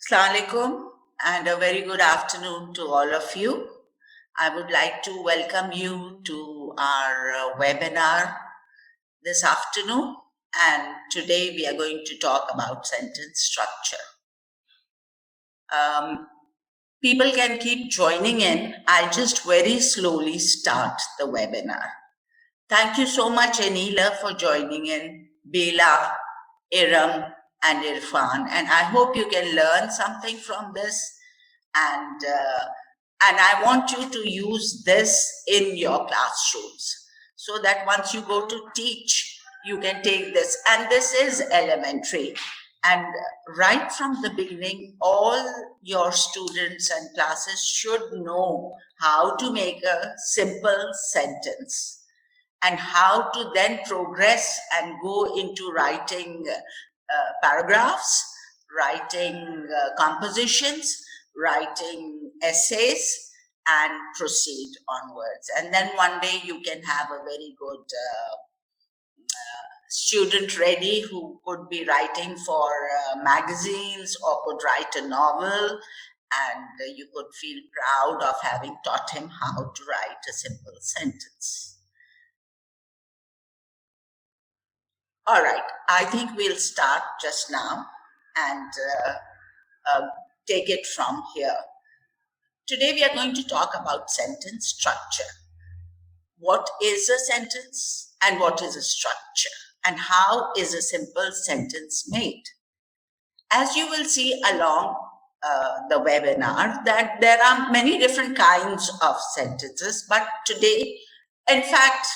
Assalamu alaikum and a very good afternoon to all of you. I would like to welcome you to our webinar this afternoon, and today we are going to talk about sentence structure. People can keep joining in. I'll just very slowly start the webinar. Thank you so much, Anila, for joining in, Bela, Iram, and Irfan. And I hope you can learn something from this. And I want you to use this in your classrooms so that once you go to teach, you can take this. And this is elementary. And right from the beginning, all your students and classes should know how to make a simple sentence and how to then progress and go into writing paragraphs, writing compositions, writing essays, and proceed onwards. And then one day you can have a very good student ready who could be writing for magazines or could write a novel, and you could feel proud of having taught him how to write a simple sentence. All right, I think we'll start just now and take it from here. Today we are going to talk about sentence structure. What is a sentence and what is a structure, and how is a simple sentence made? As you will see along the webinar, that there are many different kinds of sentences, but today, in fact,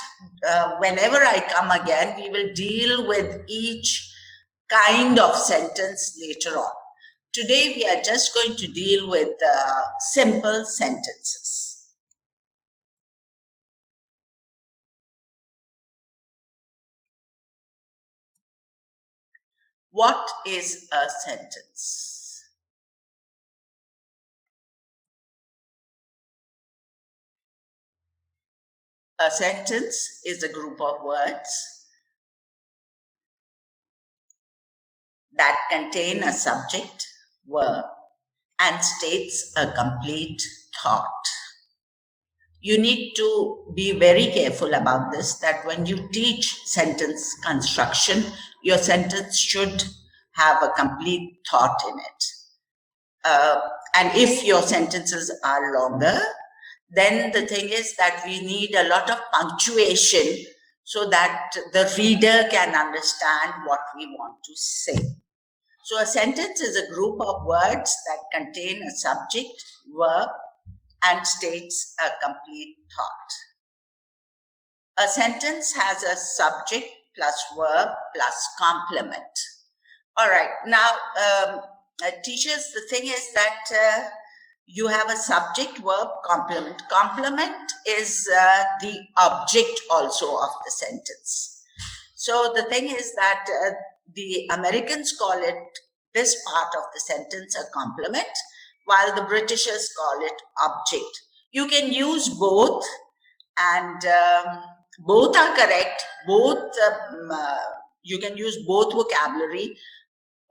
whenever I come again, we will deal with each kind of sentence later on. Today, we are just going to deal with simple sentences. What is a sentence? A sentence is a group of words that contain a subject, verb, and states a complete thought. You need to be very careful about this, that when you teach sentence construction, your sentence should have a complete thought in it. And if your sentences are longer, then the thing is that we need a lot of punctuation so that the reader can understand what we want to say. So a sentence is a group of words that contain a subject, verb, and states a complete thought. A sentence has a subject plus verb plus complement. All right, now teachers, the thing is that you have a subject, verb, complement. Complement is the object also of the sentence. So the thing is that the Americans call it, this part of the sentence, a complement, while the Britishers call it object. You can use both, and both are correct. Both, you can use both vocabulary,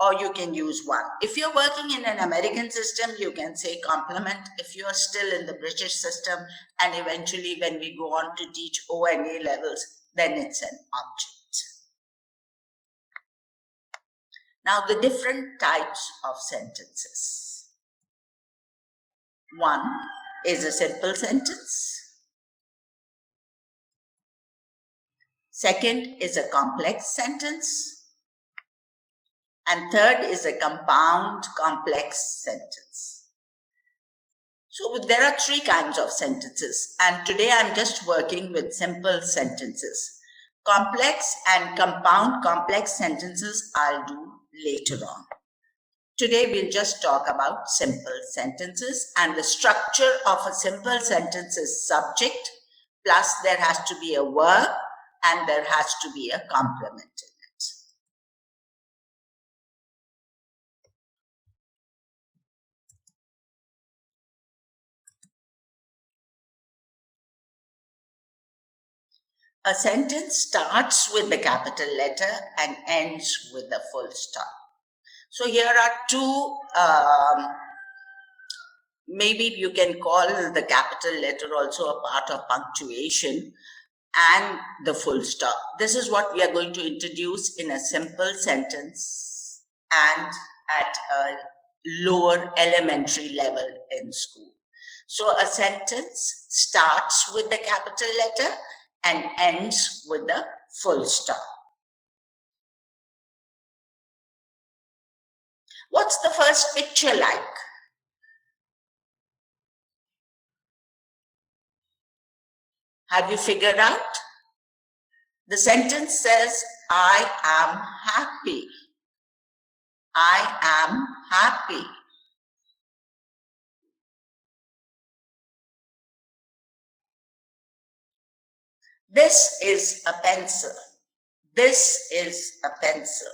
or you can use one. If you're working in an American system, you can say complement. If you're still in the British system, and eventually when we go on to teach O and A levels, then it's an object. Now, the different types of sentences. One is a simple sentence. Second is a complex sentence. And third is a compound complex sentence. So there are three kinds of sentences, and today I'm just working with simple sentences. Complex and compound complex sentences I'll do later on. Today we'll just talk about simple sentences, and the structure of a simple sentence is subject, plus there has to be a verb, and there has to be a complement in it. A sentence starts with the capital letter and ends with a full stop. So here are two, maybe you can call the capital letter also a part of punctuation, and the full stop. This is what we are going to introduce in a simple sentence and at a lower elementary level in school. So a sentence starts with the capital letter and ends with the full stop. What's the first picture like? Have you figured out? The sentence says, I am happy. I am happy. This is a pencil. This is a pencil.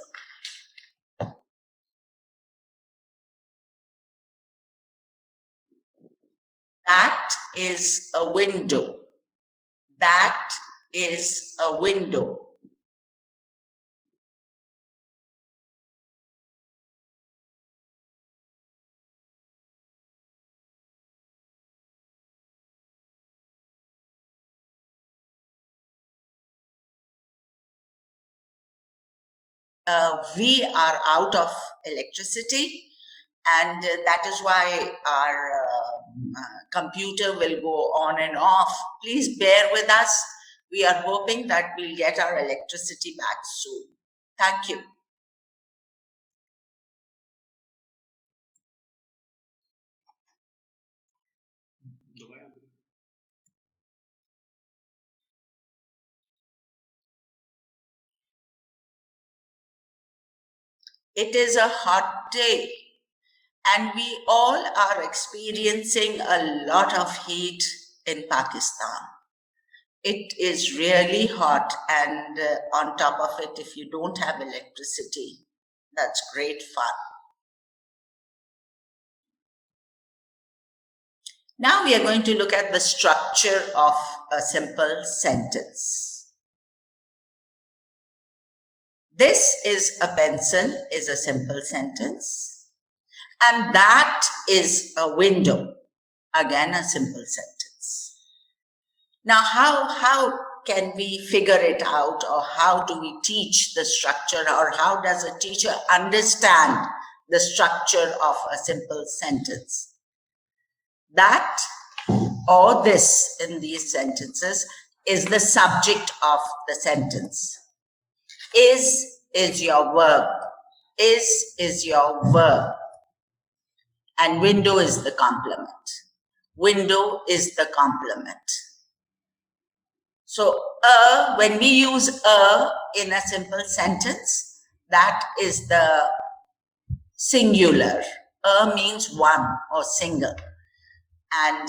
That is a window. That is a window. We are out of electricity, and that is why our computer will go on and off. Please bear with us. We are hoping that we'll get our electricity back soon. Thank you. It is a hot day, and we all are experiencing a lot of heat in Pakistan. It is really hot, and on top of it, if you don't have electricity, that's great fun. Now we are going to look at the structure of a simple sentence. This is a pencil is a simple sentence, and that is a window, again a simple sentence. Now how can we figure it out, or how do we teach the structure, or how does a teacher understand the structure of a simple sentence? That or this in these sentences is the subject of the sentence. Is your verb. Is your verb. And window is the complement. Window is the complement. So, when we use in a simple sentence, that is the singular. Means one or single. And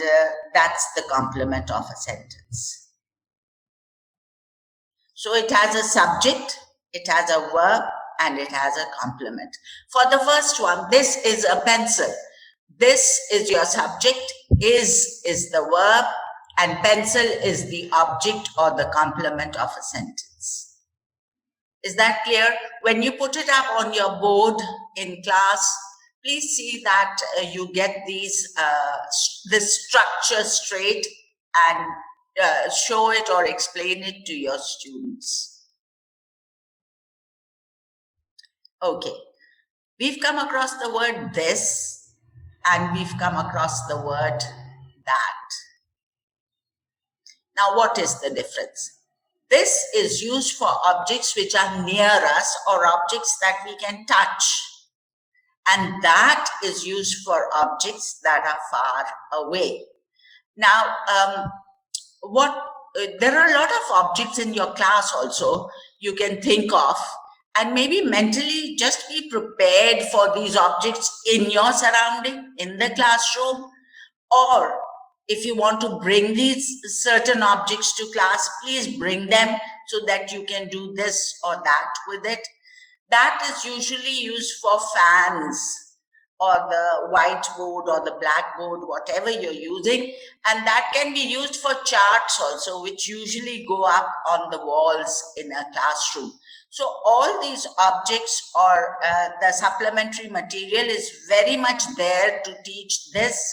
that's the complement of a sentence. So it has a subject, it has a verb, and it has a complement. For the first one, this is a pencil. This is your subject, is the verb, and pencil is the object or the complement of a sentence. Is that clear? When you put it up on your board in class, please see that you get this structure straight, and show it or explain it to your students. Okay, we've come across the word this, and we've come across the word that. Now, what is the difference? This is used for objects which are near us, or objects that we can touch. And that is used for objects that are far away. Now, there are a lot of objects in your class also you can think of, and maybe mentally just be prepared for these objects in your surrounding, in the classroom. Or if you want to bring these certain objects to class, please bring them so that you can do this or that with it. That is usually used for fans, or the whiteboard or the blackboard, whatever you're using. And that can be used for charts also, which usually go up on the walls in a classroom. So all these objects or the supplementary material is very much there to teach this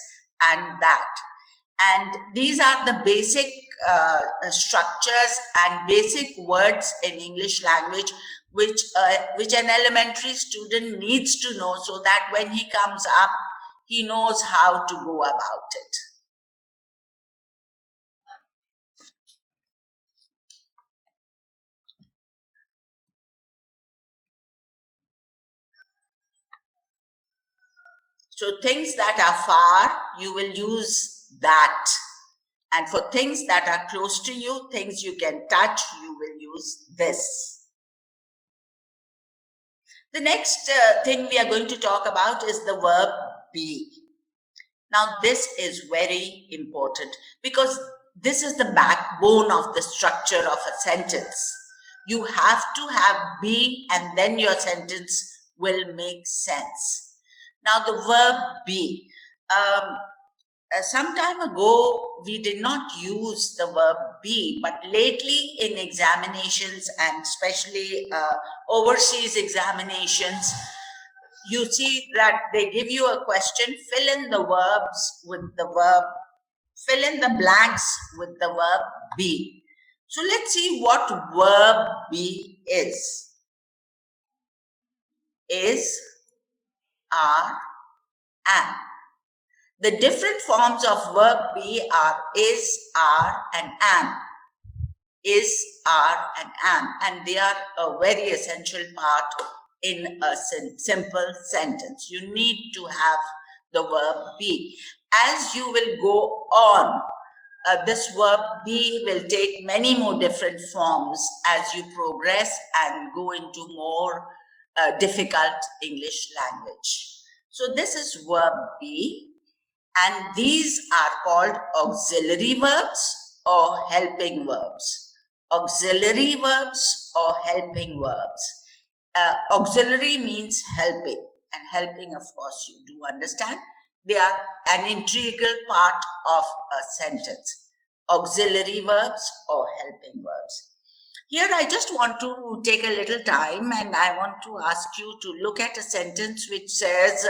and that. And these are the basic structures and basic words in English language which an elementary student needs to know, so that when he comes up, he knows how to go about it. So things that are far, you will use that. And for things that are close to you, things you can touch, you will use this. The next thing we are going to talk about is the verb be. Now, this is very important because this is the backbone of the structure of a sentence. You have to have be, and then your sentence will make sense. Now, the verb be. Some time ago, we did not use the verb be, but lately in examinations and especially overseas examinations, you see that they give you a question, fill in the verbs with the verb, fill in the blanks with the verb be. So let's see what verb be is. Is, are, am. The different forms of verb be are is, are, and am. Is, are, and am. And they are a very essential part in a simple sentence. You need to have the verb be. As you will go on, this verb be will take many more different forms as you progress and go into more difficult English language. So this is verb be. And these are called auxiliary verbs or helping verbs. Auxiliary verbs or helping verbs. Auxiliary means helping, and helping, of course, you do understand. They are an integral part of a sentence. Auxiliary verbs or helping verbs. Here, I just want to take a little time and I want to ask you to look at a sentence which says,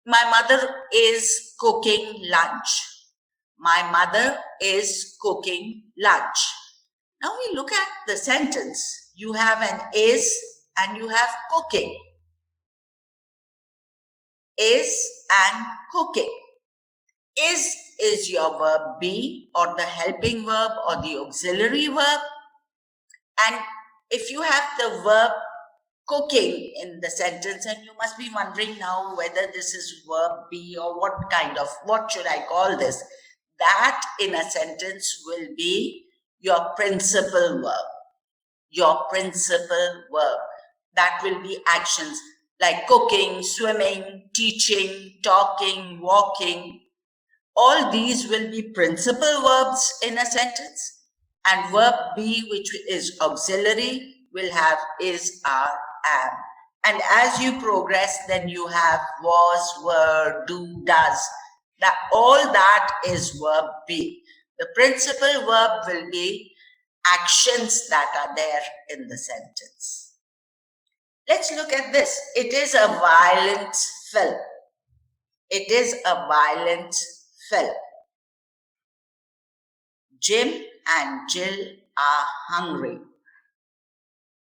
my mother is cooking lunch. My mother is cooking lunch. Now we look at the sentence. You have an is and you have cooking. Is and cooking. Is your verb be or the helping verb or the auxiliary verb. And if you have the verb cooking in the sentence, and you must be wondering now whether this is verb be or what should I call this? That in a sentence will be your principal verb. Your principal verb. That will be actions like cooking, swimming, teaching, talking, walking. All these will be principal verbs in a sentence. And verb be, which is auxiliary, will have is, are, am. And as you progress, then you have was, were, do, does. All that is verb be. The principal verb will be actions that are there in the sentence. Let's look at this. It is a violent film. It is a violent film. Jim and Jill are hungry.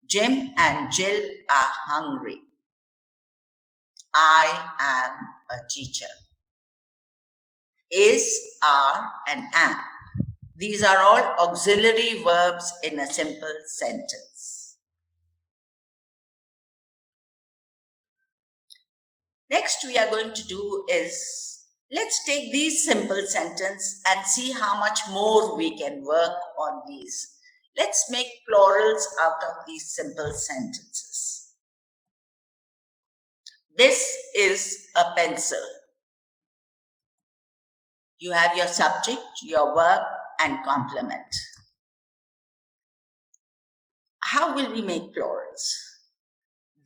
Jim and Jill are hungry. I am a teacher. Is, are, and am. These are all auxiliary verbs in a simple sentence. Next we are going to do is, let's take these simple sentences and see how much more we can work on these. Let's make plurals out of these simple sentences. This is a pencil. You have your subject, your verb, and complement. How will we make plurals?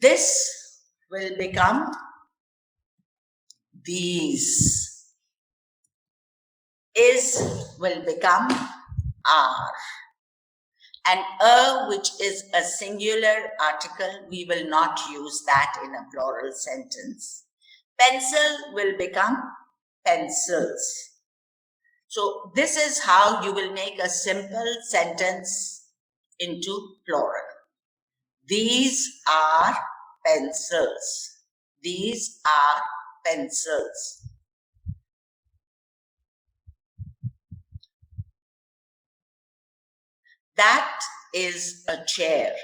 This will become these. Is will become are. And a, which is a singular article, we will not use that in a plural sentence. Pencil will become pencils. So this is how you will make a simple sentence into plural. These are pencils. These are pencils. That is a chair.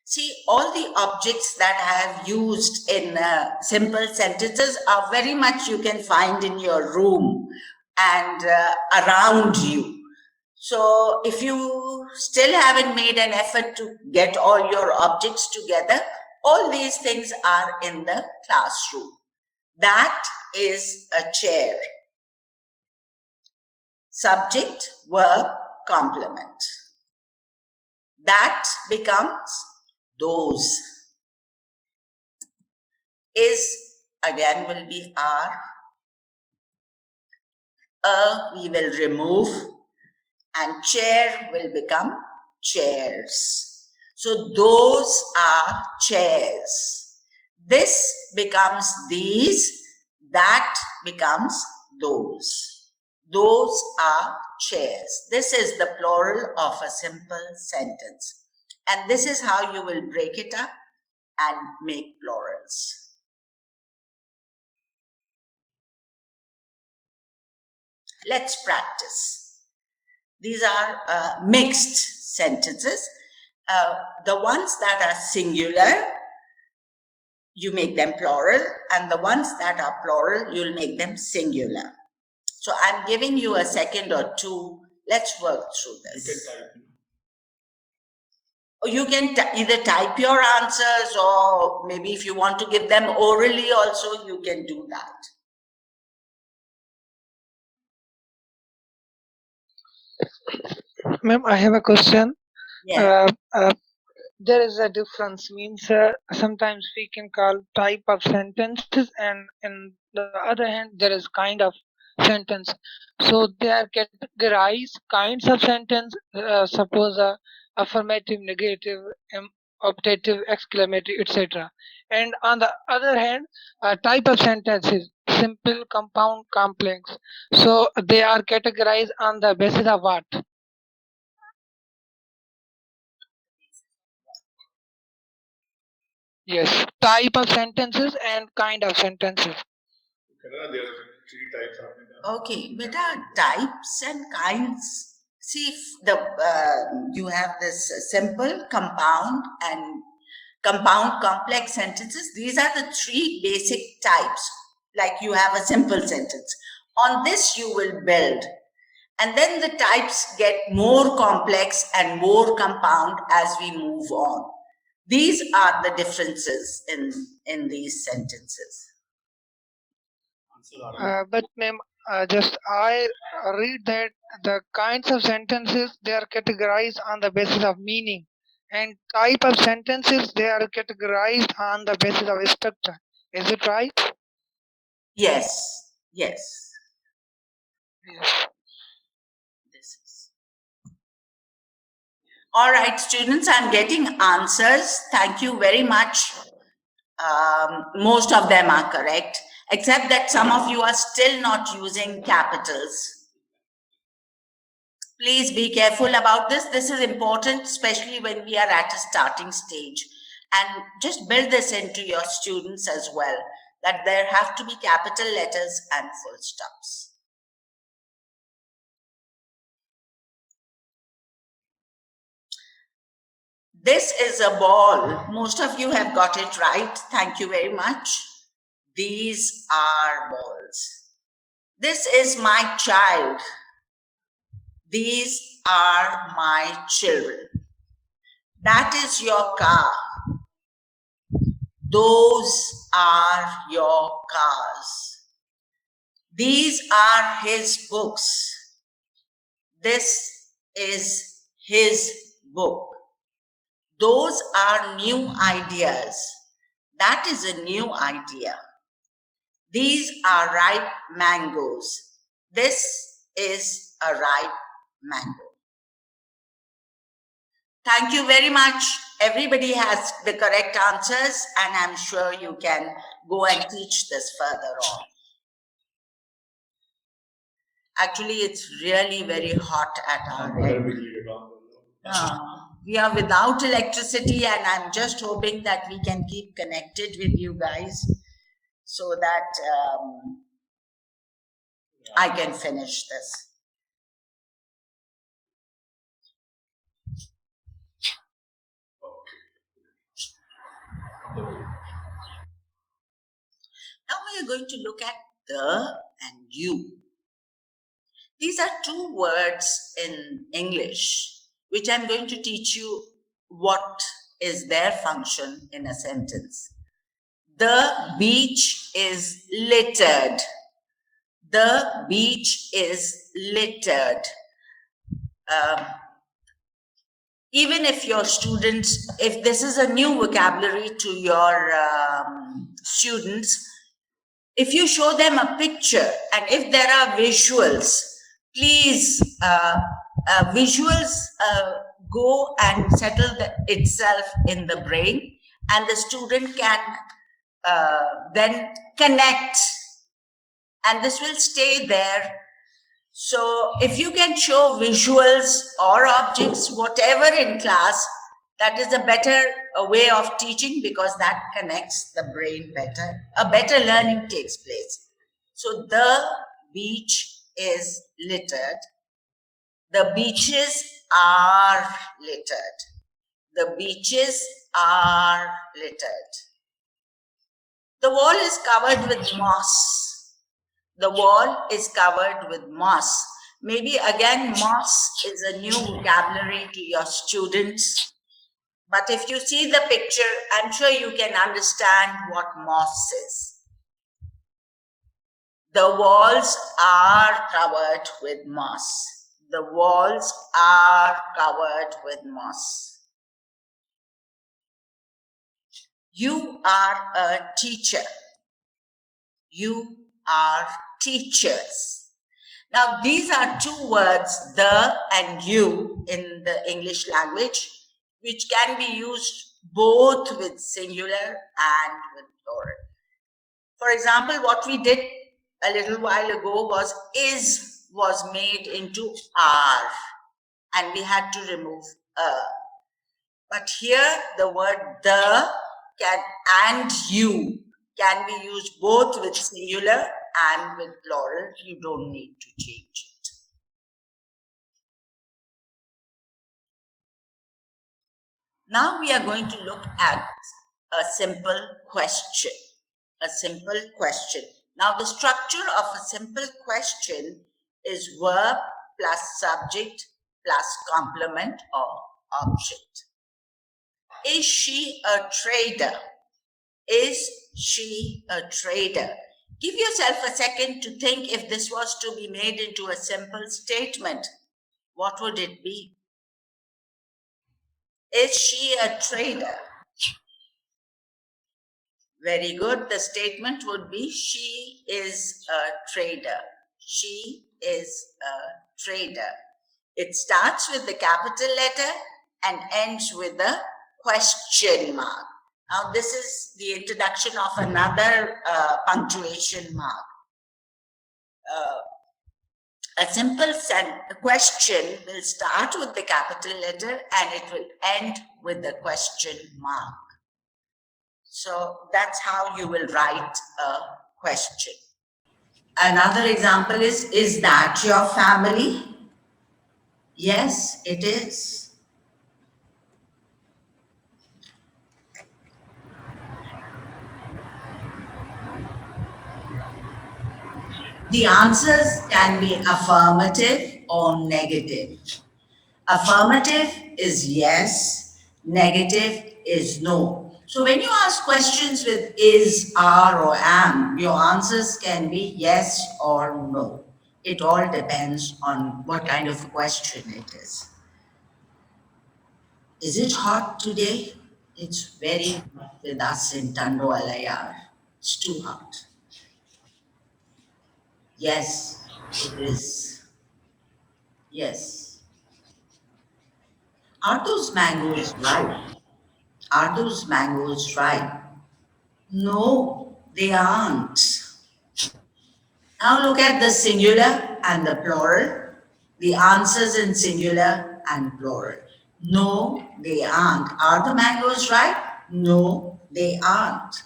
See, all the objects that I have used in simple sentences are very much you can find in your room and around you. So if you still haven't made an effort to get all your objects together, all these things are in the classroom. That is a chair. Subject, verb, complement. That becomes those. Is again will be are. We will remove, and chair will become chairs. So those are chairs. This becomes these, that becomes those. Those are chairs. This is the plural of a simple sentence. And this is how you will break it up and make plurals. Let's practice. These are mixed sentences. The ones that are singular, you make them plural, and the ones that are plural, you'll make them singular. So I'm giving you a second or two. Let's work through this. You can either type your answers, or maybe if you want to give them orally also, you can do that. Ma'am, I have a question. Yeah. There is a difference, means sometimes we can call type of sentences, and in the other hand there is kind of sentence. So they are categorized kinds of sentence, suppose affirmative, negative, optative, exclamative, etc. And on the other hand, type of sentences, simple, compound, complex. So they are categorized on the basis of what? Yes, type of sentences and kind of sentences. There are 3 types. Okay, beta, types and kinds. See, if you have this simple, compound, and compound complex sentences. These are the 3 basic types. Like you have a simple sentence. On this you will build. And then the types get more complex and more compound as we move on. These are the differences in these sentences. But ma'am, just I read that the kinds of sentences, they are categorized on the basis of meaning, and type of sentences, they are categorized on the basis of structure. Is it right? Yes, yes. Yes. This is. All right, students, I'm getting answers. Thank you very much. Most of them are correct, except that some of you are still not using capitals. Please be careful about this. This is important, especially when we are at a starting stage. And just build this into your students as well, that there have to be capital letters and full stops. This is a ball. Most of you have got it right. Thank you very much. These are balls. This is my child. These are my children. That is your car. Those are your cars. These are his books. This is his book. Those are new ideas. That is a new idea. These are ripe mangoes. This is a ripe mango. Thank you very much. Everybody has the correct answers, and I'm sure you can go and teach this further on. Actually, it's really very hot at our end. We are without electricity, and I'm just hoping that we can keep connected with you guys so that I can finish this. Now we are going to look at the and you. These are two words in English which I'm going to teach you what is their function in a sentence. The beach is littered. The beach is littered. Even if your students, if this is a new vocabulary to your students, if you show them a picture and if there are visuals, please, visuals go and settle itself in the brain, and the student can then connect, and this will stay there. So if you can show visuals or objects, whatever in class, that is a better way of teaching, because that connects the brain better. A better learning takes place. So the beach is littered. The beaches are littered. The beaches are littered. The wall is covered with moss. The wall is covered with moss. Maybe again, moss is a new vocabulary to your students. But if you see the picture, I'm sure you can understand what moss is. The walls are covered with moss. The walls are covered with moss. You are a teacher. You are teachers. Now, these are two words, the and you, in the English language, which can be used both with singular and with plural. For example, what we did a little while ago was is was made into are, and we had to remove a. But here the word the can and you can be used both with singular and with plural. You don't need to change it. Now we are going to look at a simple question. A simple question. Now the structure of a simple question is verb plus subject plus complement or object. Is she a trader? Is she a trader? Give yourself a second to think if this was to be made into a simple statement. What would it be? Is she a trader? Very good. The statement would be she is a trader. She is a trader. It starts with the capital letter and ends with a question mark. Now, this is the introduction of another punctuation mark. A simple question will start with the capital letter and it will end with the question mark. So that's how you will write a question. Another example is that your family? Yes, it is. The answers can be affirmative or negative. Affirmative is yes, negative is no. So when you ask questions with is, are, or am, your answers can be yes or no. It all depends on what kind of a question it is. Is it hot today? It's very hot with us in Tandoalayar. It's too hot. Yes, it is. Yes. Are those mangoes ripe? Are those mangoes ripe? No, they aren't. Now look at the singular and the plural. The answers in singular and plural. No, they aren't. Are the mangoes ripe? No, they aren't.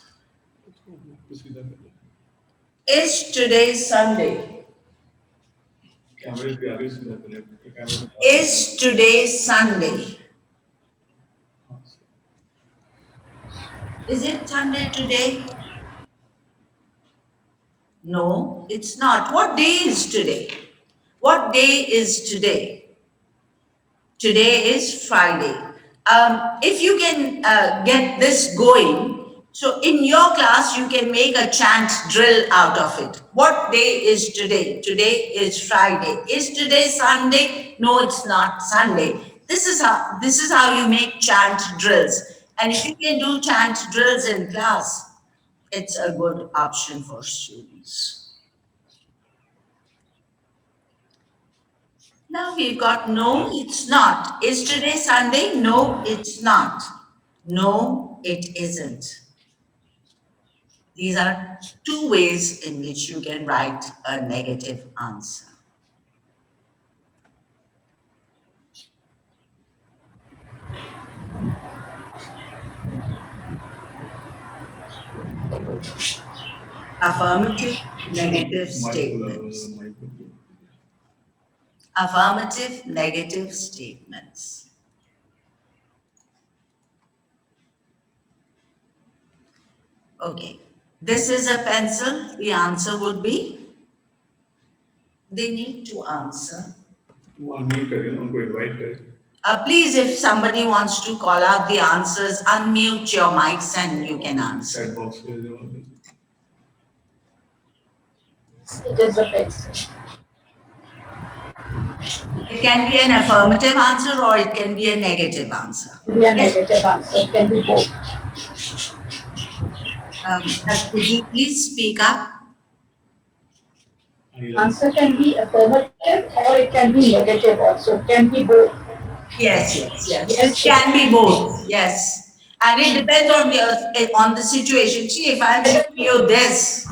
Is today Sunday? Is today Sunday? Is it Sunday today? No, it's not. What day is today? What day is today? Today is Friday. If you can get this going, so in your class, you can make a chant drill out of it. What day is today? Today is Friday. Is today Sunday? No, it's not Sunday. This is how you make chant drills. And if you can do chant drills in class, it's a good option for students. Now we've got no, it's not. Is today Sunday? No, it's not. No, it isn't. These are two ways in which you can write a negative answer. Affirmative, negative statements. Affirmative, negative statements. Okay. This is a pencil. The answer would be, they need to answer. Please, if somebody wants to call out the answers, unmute your mics and you can answer. It is a pencil. It can be an affirmative answer or it can be a negative answer. It can be a negative answer. It can be both. Could you please speak up? Answer can be affirmative or it can be negative also. It can be both. Yes. It can be both. Yes. And it depends on the situation. See, if I'm showing you this.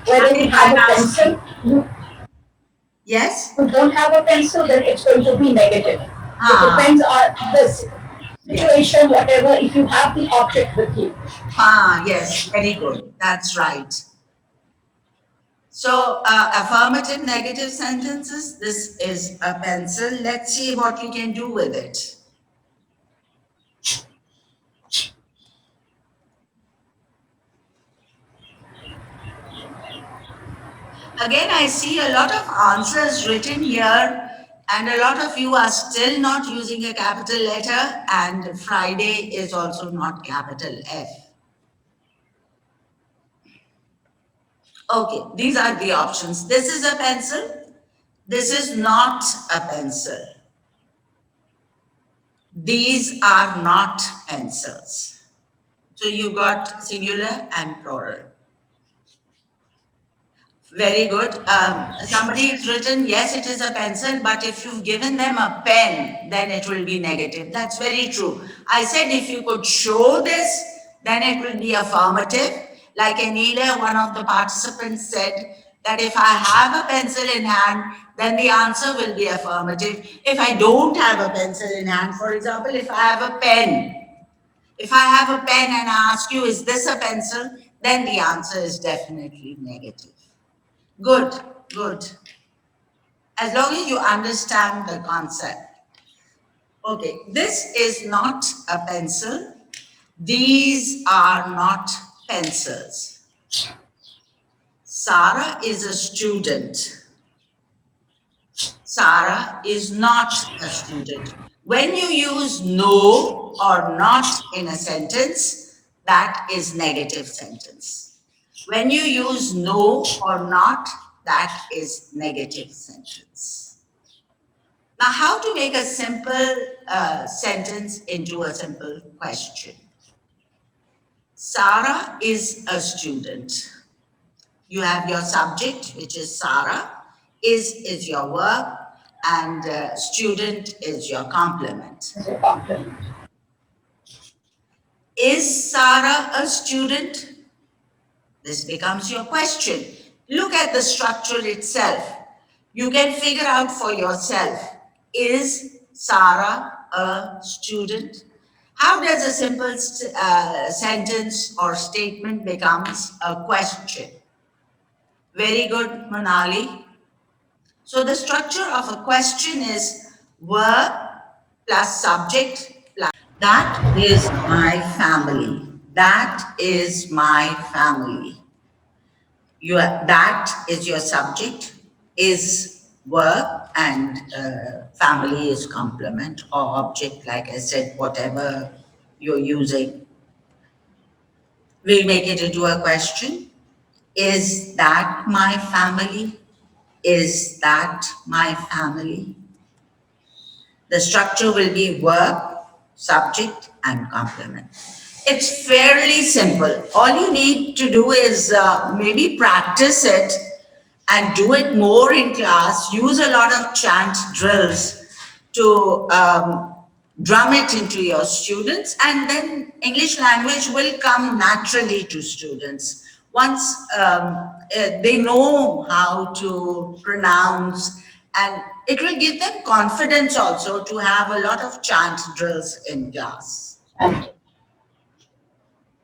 Whether you have a pencil, Yes? you don't have a pencil, then it's going to be negative. It depends on this situation, whatever, if you have the object with you. Yes, very good. That's right. So, affirmative, negative sentences. This is a pencil. Let's see what we can do with it. Again, I see a lot of answers written here, and a lot of you are still not using a capital letter, and Friday is also not capital F. Okay, these are the options. This is a pencil. This is not a pencil. These are not pencils. So you got singular and plural. Very good. Somebody has written, yes, it is a pencil, but if you've given them a pen, then it will be negative. That's very true. I said if you could show this, then it will be affirmative. Like Anila, one of the participants said that if I have a pencil in hand, then the answer will be affirmative. If I don't have a pencil in hand, for example, if I have a pen, if I have a pen and I ask you, is this a pencil? Then the answer is definitely negative. Good. As long as you understand the concept. Okay, this is not a pencil. These are not pencils. Sarah is a student. Sarah is not a student. When you use no or not in a sentence, that is negative sentence. When you use no or not, that is negative sentence. Now, how to make a simple sentence into a simple question? Sarah is a student. You have your subject, which is Sarah. Is your verb. and student is your complement. Is Sarah a student? This becomes your question. Look at the structure itself. You can figure out for yourself. Is Sarah a student? How does a simple sentence or statement becomes a question? Very good, Manali. So the structure of a question is verb plus subject plus that is my family. That is my family. That is your subject, is verb, and family is complement or object, like I said, whatever you're using. We make it into a question. Is that my family? Is that my family? The structure will be verb, subject, and complement. It's fairly simple. All you need to do is maybe practice it and do it more in class. Use a lot of chant drills to drum it into your students, and then English language will come naturally to students. Once they know how to pronounce, and it will give them confidence also to have a lot of chant drills in class.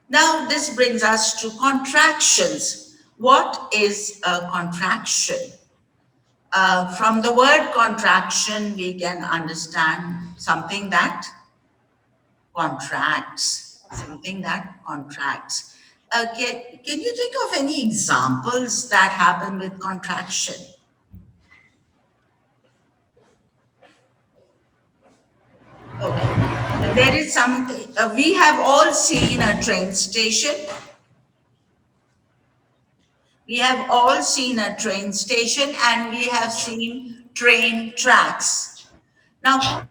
Now, this brings us to contractions. What is a contraction? From the word contraction, we can understand something that contracts, something that contracts. Can you think of any examples that happen with contraction? Okay. There is something, we have all seen a train station. We have all seen a train station, and we have seen train tracks. Now,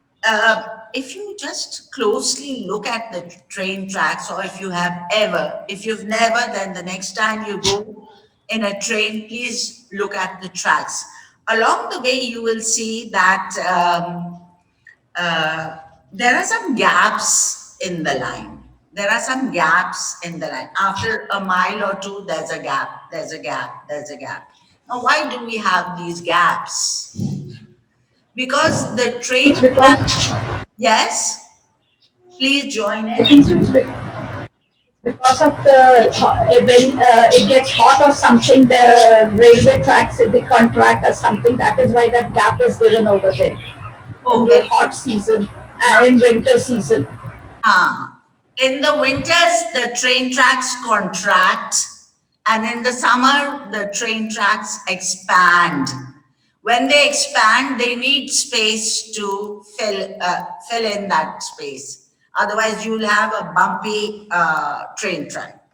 if you just closely look at the train tracks, or if you've never, then the next time you go in a train, please look at the tracks. Along the way, you will see that there are some gaps in the line. There are some gaps in the line. After a mile or two, there's a gap, there's a gap, there's a gap. Now, why do we have these gaps? Because the train, yes, please join I in. think so. Because of when it gets hot or something, the railway tracks in the contract or something, that is why that gap is given over there. Oh, In the hot season and in winter season. In the winters, the train tracks contract, and in the summer, the train tracks expand. When they expand, they need space to fill in that space. Otherwise, you'll have a bumpy train track.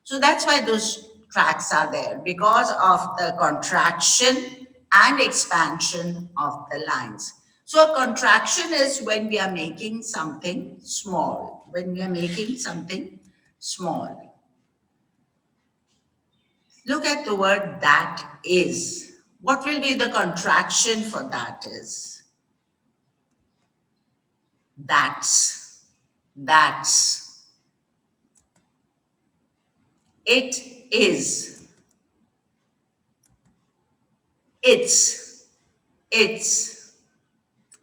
So that's why those tracks are there, because of the contraction and expansion of the lines. So a contraction is when we are making something small, when we are making something small. Look at the word that is. What will be the contraction for that is? That's. That's. It is. It's.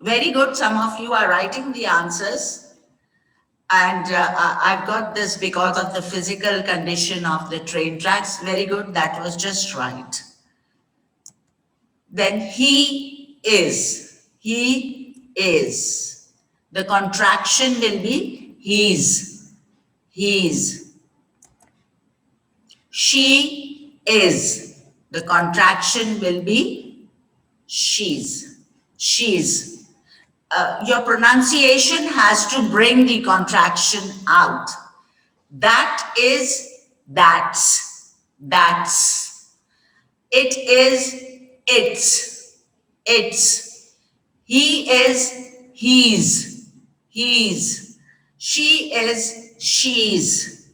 Very good. Some of you are writing the answers. And I've got this because of the physical condition of the train tracks. Very good. That was just right. Then he is. He is. The contraction will be he's. He's. She is. The contraction will be she's. She's. Your pronunciation has to bring the contraction out. That is, that's, that's. It is, it's. He is, he's. She is, she's.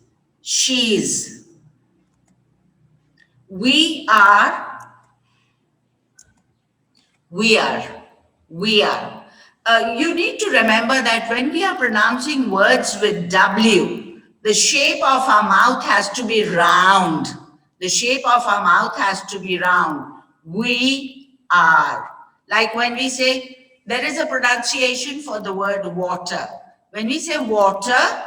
We are, we are. We are. You need to remember that when we are pronouncing words with W, the shape of our mouth has to be round. The shape of our mouth has to be round. We are. Like when we say, there is a pronunciation for the word water. When we say water,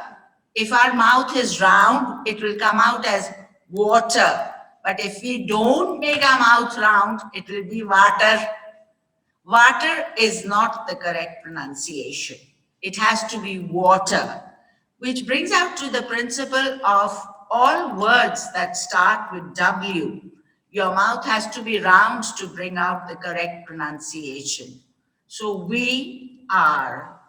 if our mouth is round, it will come out as water. But if we don't make our mouth round, it will be water. Water is not the correct pronunciation. It has to be water, which brings out to the principle of all words that start with W. Your mouth has to be round to bring out the correct pronunciation. So we are,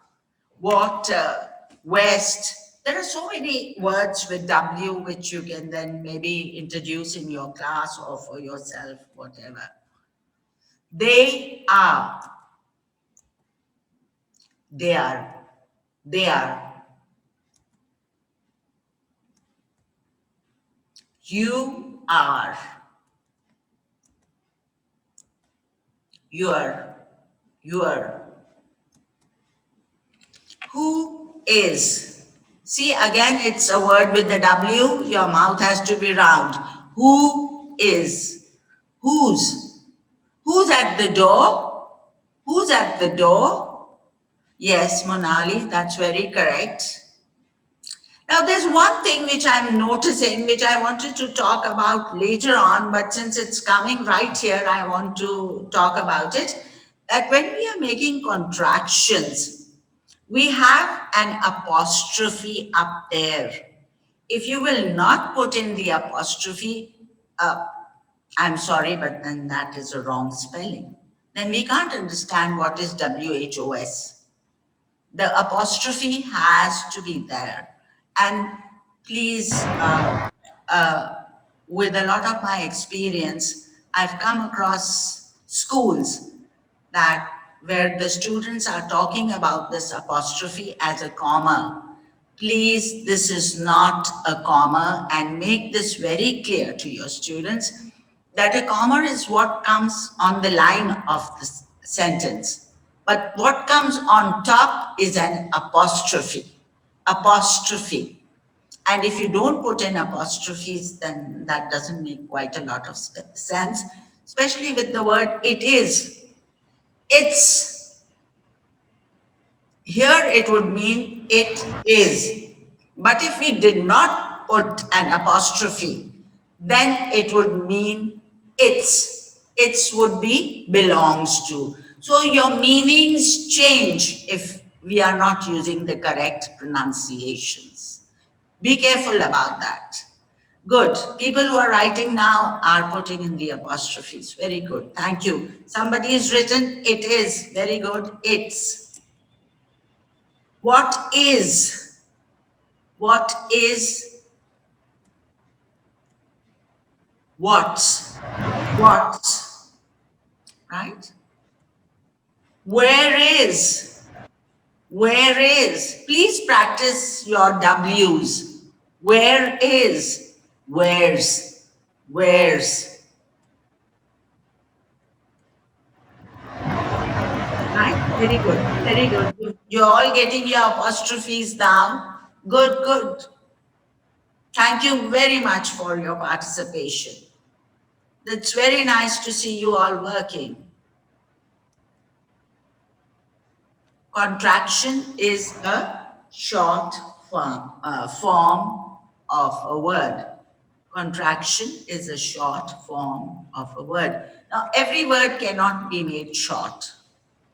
water, west. There are so many words with W which you can then maybe introduce in your class or for yourself, whatever. They are. They are. They are. You are. Your. Your. Who is? See, again, it's a word with the W. Your mouth has to be round. Who is? Whose? Who's at the door? Who's at the door? Yes, Monali, that's very correct. Now, there's one thing which I'm noticing, which I wanted to talk about later on, but since it's coming right here, I want to talk about it. That when we are making contractions, we have an apostrophe up there. If you will not put in the apostrophe, I'm sorry, but then that is a wrong spelling. Then we can't understand what is WHOS. The apostrophe has to be there. And please, with a lot of my experience, I've come across schools that where the students are talking about this apostrophe as a comma. Please, this is not a comma, and make this very clear to your students that a comma is what comes on the line of the sentence. But what comes on top is an apostrophe. Apostrophe. And if you don't put in apostrophes, then that doesn't make quite a lot of sense, especially with the word it is. It's. Here it would mean it is. But if we did not put an apostrophe, then it would mean it's. It's would be belongs to. So your meanings change if we are not using the correct pronunciations. Be careful about that. Good. People who are writing now are putting in the apostrophes. Very good. Thank you. Somebody has written it is. Very good. It's. What is? What is? What? What? Right? Where is? Where is? Please practice your W's. Where is? Where's? Where's? Right? Very good. Very good. You're all getting your apostrophes down. Good, good. Thank you very much for your participation. It's very nice to see you all working. Contraction is a short form of a word. Contraction is a short form of a word. Now, every word cannot be made short.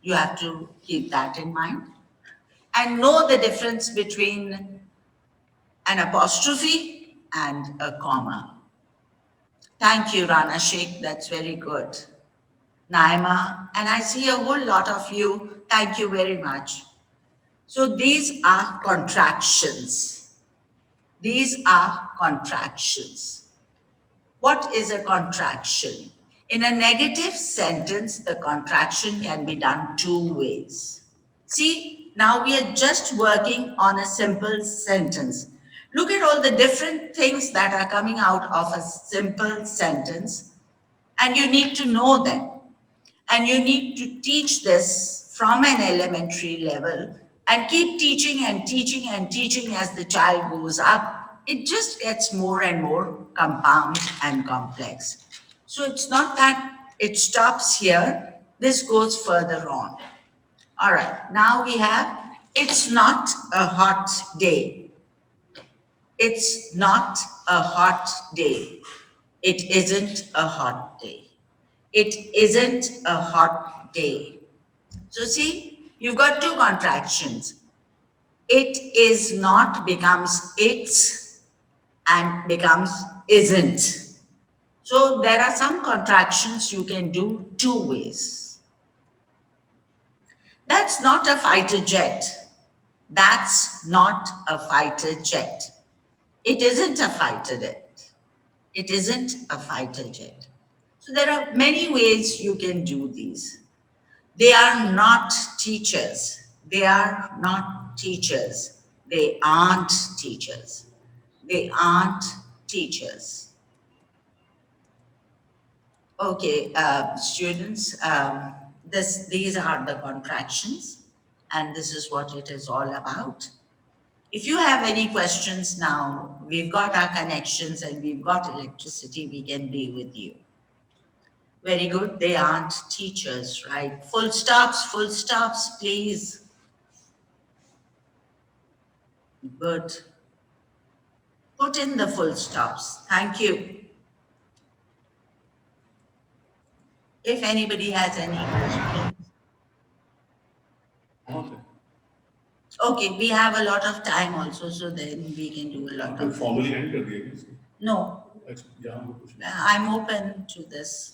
You have to keep that in mind. And know the difference between an apostrophe and a comma. Thank you, Rana Sheikh. That's very good. Naima, and I see a whole lot of you. Thank you very much. So these are contractions. These are contractions. What is a contraction? In a negative sentence, the contraction can be done two ways. See, now we are just working on a simple sentence. Look at all the different things that are coming out of a simple sentence, and you need to know them. And you need to teach this from an elementary level and keep teaching and teaching and teaching as the child goes up, it just gets more and more compound and complex. So it's not that it stops here, this goes further on. All right, now we have, it's not a hot day. It's not a hot day. It isn't a hot day. It isn't a hot day. So see, you've got two contractions. It is not becomes it's and becomes isn't. So there are some contractions you can do two ways. That's not a fighter jet. That's not a fighter jet. It isn't a fighter jet. It isn't a fighter jet. So there are many ways you can do these. They are not teachers. They are not teachers. They aren't teachers. They aren't teachers. Okay, students, these are the contractions, and this is what it is all about. If you have any questions now, we've got our connections and we've got electricity, we can be with you. Very good, they aren't teachers, right? Full stops, please. Good. Put in the full stops. Thank you. If anybody has any questions. Okay, we have a lot of time also, so then we can do a lot of. Formally end कर दिया क्या? No, अच्छा, यहाँ पे कुछ नहीं. I'm open to this.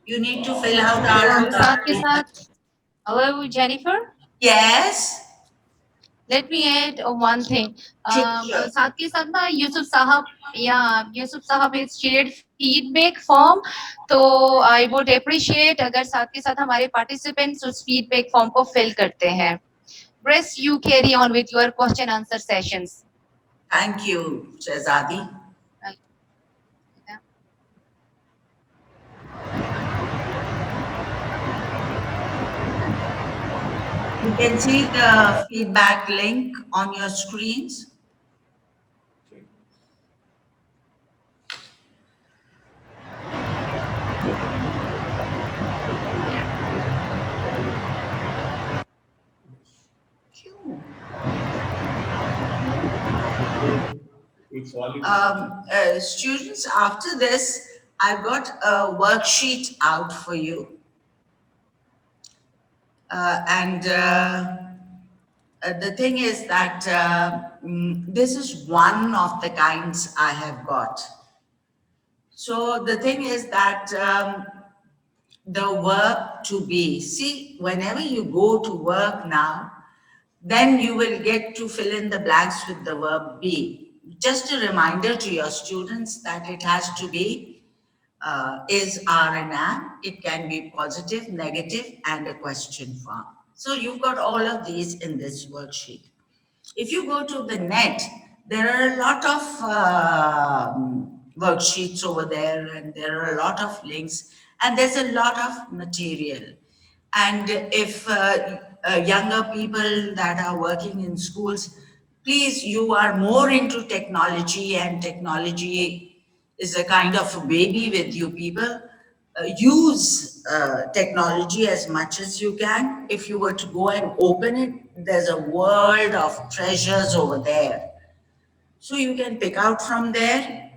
You need to fill out our. साथ के साथ. Hello, Jennifer. Yes. Let me add one thing. Sure. साथ के साथ ना यूसुफ साहब has shared feedback form. तो I would appreciate अगर साथ के साथ हमारे participants उस feedback form को fill करते हैं. Rest you carry on with your question answer sessions. Thank you, Shehzadi. You can see the feedback link on your screens. Students, after this, I've got a worksheet out for you. The thing is that this is one of the kinds I have got. So the thing is that the verb to be, see, whenever you go to work now, then you will get to fill in the blanks with the verb be. Just a reminder to your students that it has to be is, are, and am. It can be positive, negative, and a question form. So you've got all of these in this worksheet. If you go to the net, there are a lot of worksheets over there, and there are a lot of links, and there's a lot of material. And if younger people that are working in schools, please, you are more into technology, and technology is a kind of a baby with you people. Use technology as much as you can. If you were to go and open it, there's a world of treasures over there. So you can pick out from there.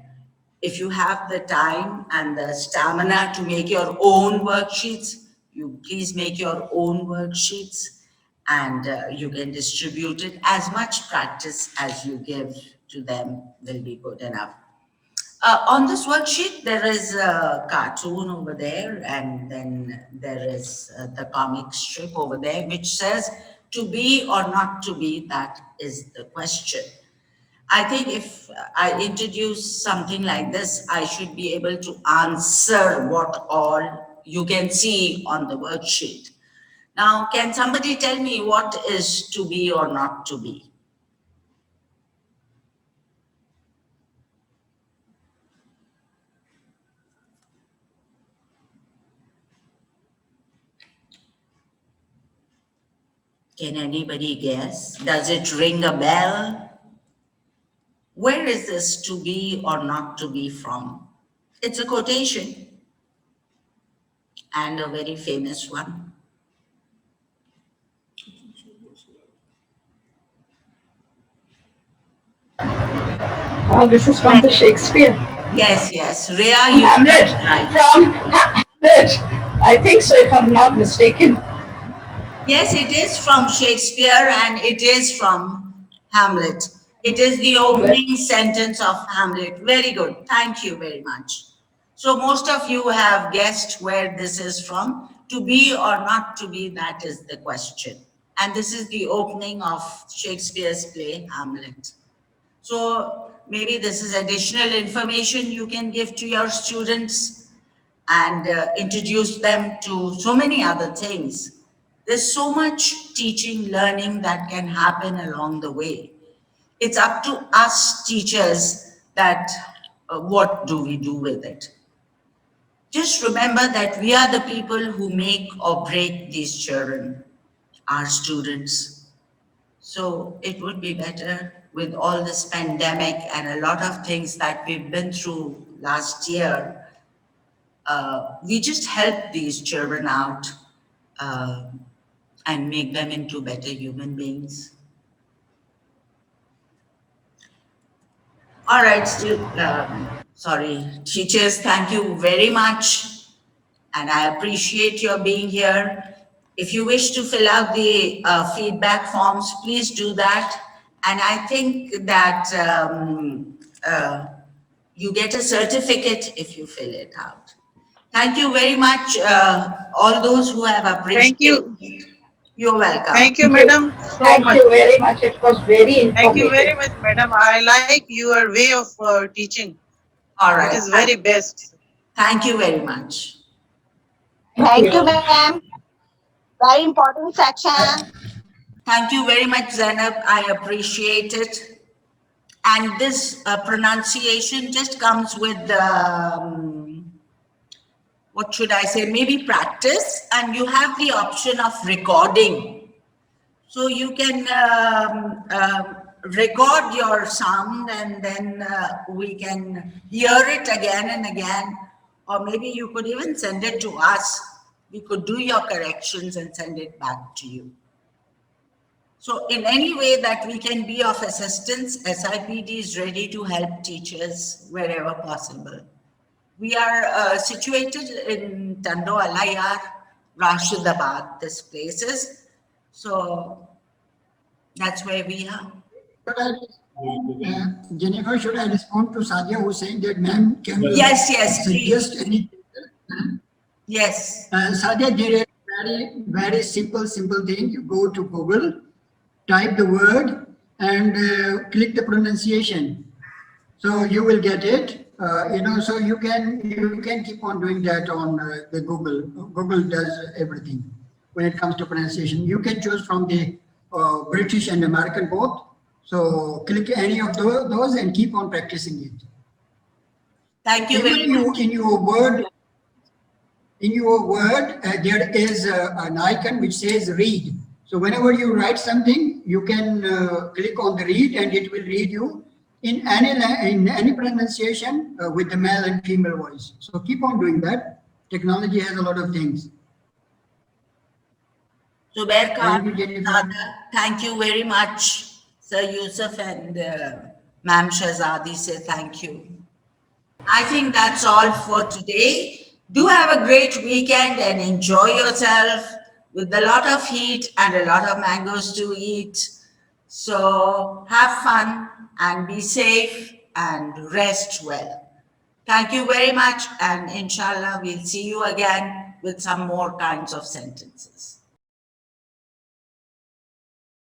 If you have the time and the stamina to make your own worksheets, you please make your own worksheets, and you can distribute it. As much practice as you give to them will be good enough. On this worksheet, there is a cartoon over there, and then there is the comic strip over there, which says to be or not to be, that is the question. I think if I introduce something like this, I should be able to answer what all you can see on the worksheet. Now, can somebody tell me what is to be or not to be? Can anybody guess? Does it ring a bell? Where is this to be or not to be from? It's a quotation and a very famous one. Oh, this is from the Shakespeare. Yes, yes. Rhea, you Hamlet. got it right. From Hamlet. I think so, if I'm not mistaken. Yes, it is from Shakespeare and it is from Hamlet. It is the opening sentence of Hamlet. Very good. Thank you very much. So most of you have guessed where this is from. To be or not to be, that is the question. And this is the opening of Shakespeare's play, Hamlet. So maybe this is additional information you can give to your students and introduce them to so many other things. There's so much teaching, learning that can happen along the way. It's up to us teachers that what do we do with it. Just remember that we are the people who make or break these children, our students. So it would be better with all this pandemic and a lot of things that we've been through last year. We just help these children out and make them into better human beings. All right, teachers, thank you very much. And I appreciate your being here. If you wish to fill out the feedback forms, please do that. And I think that you get a certificate if you fill it out. Thank you very much, all those who have appreciated. Thank you. You're welcome. Thank you, madam, so Thank much. you very much. It was very informative. Thank you very much, madam. I like your way of teaching. All right. It is very best. Thank you very much. Thank you, ma'am. Very important section. Thank you very much, Zainab. I appreciate it. And this pronunciation just comes with, what should I say, maybe practice. And you have the option of recording. So you can record your sound and then we can hear it again and again. Or maybe you could even send it to us. We could do your corrections and send it back to you. So in any way that we can be of assistance, SIPD is ready to help teachers wherever possible. We are situated in Tando Alayar, Rashidabad, this place is. So that's where we are. Jennifer, should I respond to Sadia who's saying that ma'am can yes, suggest anything? Yes. Sadia did a very simple thing. You go to Google, type the word and click the pronunciation. So you will get it. So you can keep on doing that on the Google. Google does everything when it comes to pronunciation. You can choose from the British and American both. So click any of those and keep on practicing it. Thank you very much. In your word, there is an icon which says read. So whenever you write something, you can click on the read and it will read you in any pronunciation with the male and female voice. So keep on doing that. Technology has a lot of things. Zubair Khan, thank you very much. Sir Yusuf and Ma'am Shahzadi say thank you. I think that's all for today. Do have a great weekend and enjoy yourself with a lot of heat and a lot of mangoes to eat. So have fun and be safe and rest well. Thank you very much, and inshallah we'll see you again with some more kinds of sentences.